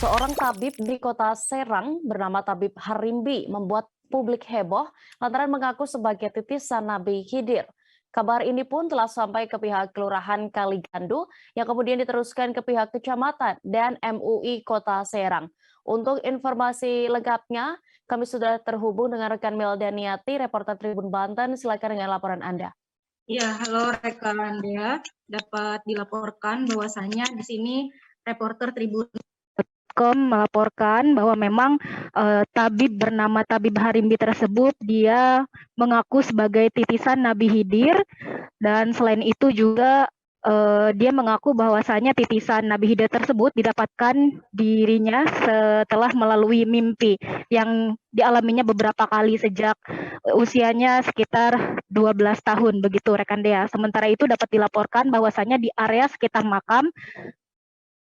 Seorang tabib di kota Serang bernama Tabib Harimbi membuat publik heboh lantaran mengaku sebagai titisan Nabi Khidir. Kabar ini pun telah sampai ke pihak Kelurahan Kaligandu yang kemudian diteruskan ke pihak kecamatan dan MUI Kota Serang. Untuk informasi lengkapnya, kami sudah terhubung dengan rekan Meldaniati, reporter Tribun Banten. Silakan dengan laporan Anda. Ya, halo rekan Dea. Dapat dilaporkan bahwasannya di sini reporter Tribun melaporkan bahwa memang tabib bernama Tabib Harimbi tersebut dia mengaku sebagai titisan Nabi Khidir, dan selain itu juga dia mengaku bahwasanya titisan Nabi Khidir tersebut didapatkan dirinya setelah melalui mimpi yang dialaminya beberapa kali sejak usianya sekitar 12 tahun begitu rekan Dea. Sementara itu dapat dilaporkan bahwasanya di area sekitar makam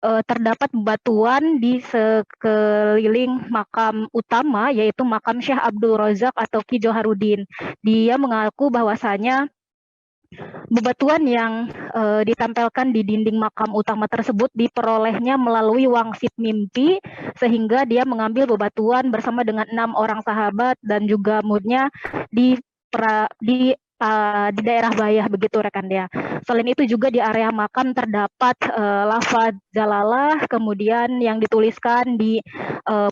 terdapat bebatuan di sekeliling makam utama, yaitu makam Syekh Abdul Razak atau Ki Joharudin. Dia mengaku bahwasanya bebatuan yang ditempelkan di dinding makam utama tersebut diperolehnya melalui wangsit mimpi, sehingga dia mengambil bebatuan bersama dengan 6 orang sahabat dan juga muridnya di daerah Bayah begitu rekan Dea. Selain itu juga di area makam terdapat lafaz jalalah, kemudian yang dituliskan di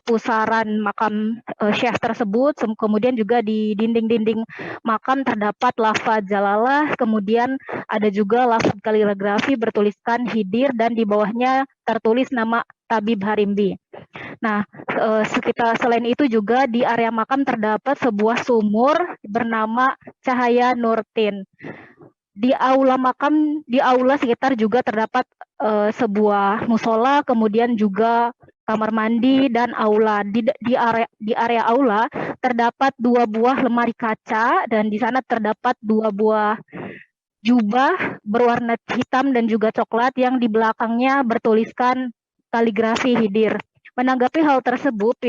pusaran makam Syekh tersebut, kemudian juga di dinding-dinding makam terdapat lafaz jalalah, kemudian ada juga lafaz kaligrafi bertuliskan Khidir dan di bawahnya tertulis nama Tabib Harimbi. Nah, selain itu juga di area makam terdapat sebuah sumur bernama Cahaya Nurtin. Di aula makam, di aula sekitar juga terdapat sebuah musola, kemudian juga kamar mandi dan aula. Di area aula terdapat 2 buah lemari kaca dan di sana terdapat 2 buah jubah berwarna hitam dan juga coklat yang di belakangnya bertuliskan kaligrafi Khidir. Menanggapi hal tersebut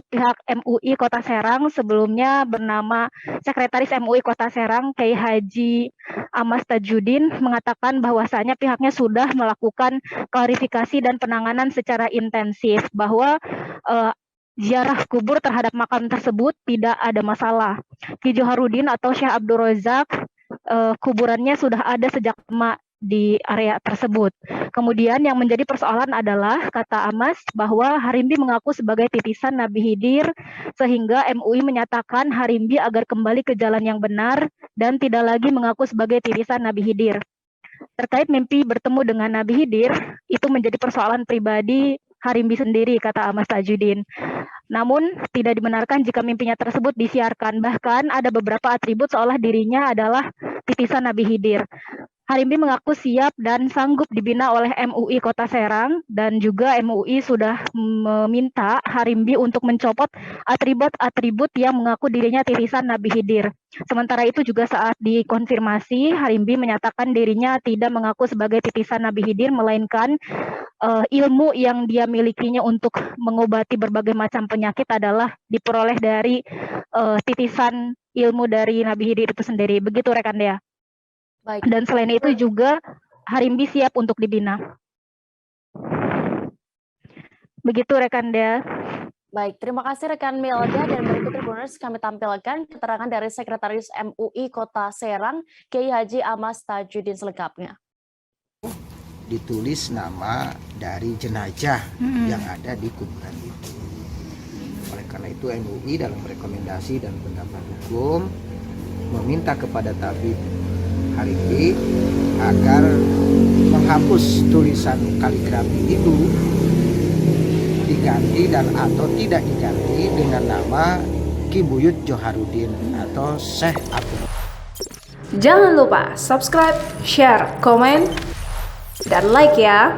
pihak MUI Kota Serang sebelumnya bernama Sekretaris MUI Kota Serang Kiai Haji Amas Tajudin mengatakan bahwasanya pihaknya sudah melakukan klarifikasi dan penanganan secara intensif bahwa ziarah kubur terhadap makam tersebut tidak ada masalah. Ki Joharudin atau Syekh Abdul Razak kuburannya sudah ada sejak lama di area tersebut. Kemudian yang menjadi persoalan adalah, kata Amas, bahwa Harimbi mengaku sebagai titisan Nabi Khidir, sehingga MUI menyatakan Harimbi agar kembali ke jalan yang benar dan tidak lagi mengaku sebagai titisan Nabi Khidir. Terkait mimpi bertemu dengan Nabi Khidir, itu menjadi persoalan pribadi Harimbi sendiri, kata Amas Tajudin. Namun tidak dibenarkan jika mimpinya tersebut disiarkan. Bahkan ada beberapa atribut seolah dirinya adalah titisan Nabi Khidir. Harimbi mengaku siap dan sanggup dibina oleh MUI Kota Serang, dan juga MUI sudah meminta Harimbi untuk mencopot atribut-atribut yang mengaku dirinya titisan Nabi Khidir. Sementara itu juga saat dikonfirmasi, Harimbi menyatakan dirinya tidak mengaku sebagai titisan Nabi Khidir, melainkan ilmu yang dia milikinya untuk mengobati berbagai macam penyakit adalah diperoleh dari titisan ilmu dari Nabi Khidir itu sendiri. Begitu rekan Dea. Baik. Dan selain itu juga Harimbi siap untuk dibina. Begitu rekan Dea. Baik, terima kasih rekan Melda, dan berikut Tribuners kami tampilkan keterangan dari Sekretaris MUI Kota Serang, Kiai Haji Amas Tajudin selengkapnya. Ditulis nama dari jenazah yang ada di kuburan itu. Oleh karena itu MUI dalam rekomendasi dan pendapat hukum meminta kepada Tabib Harimbi agar menghapus tulisan kaligrafi itu, diganti dan atau tidak diganti dengan nama Ki Buyut Joharudin atau Syekh Abdul. Jangan lupa subscribe, share, komen, dan like ya.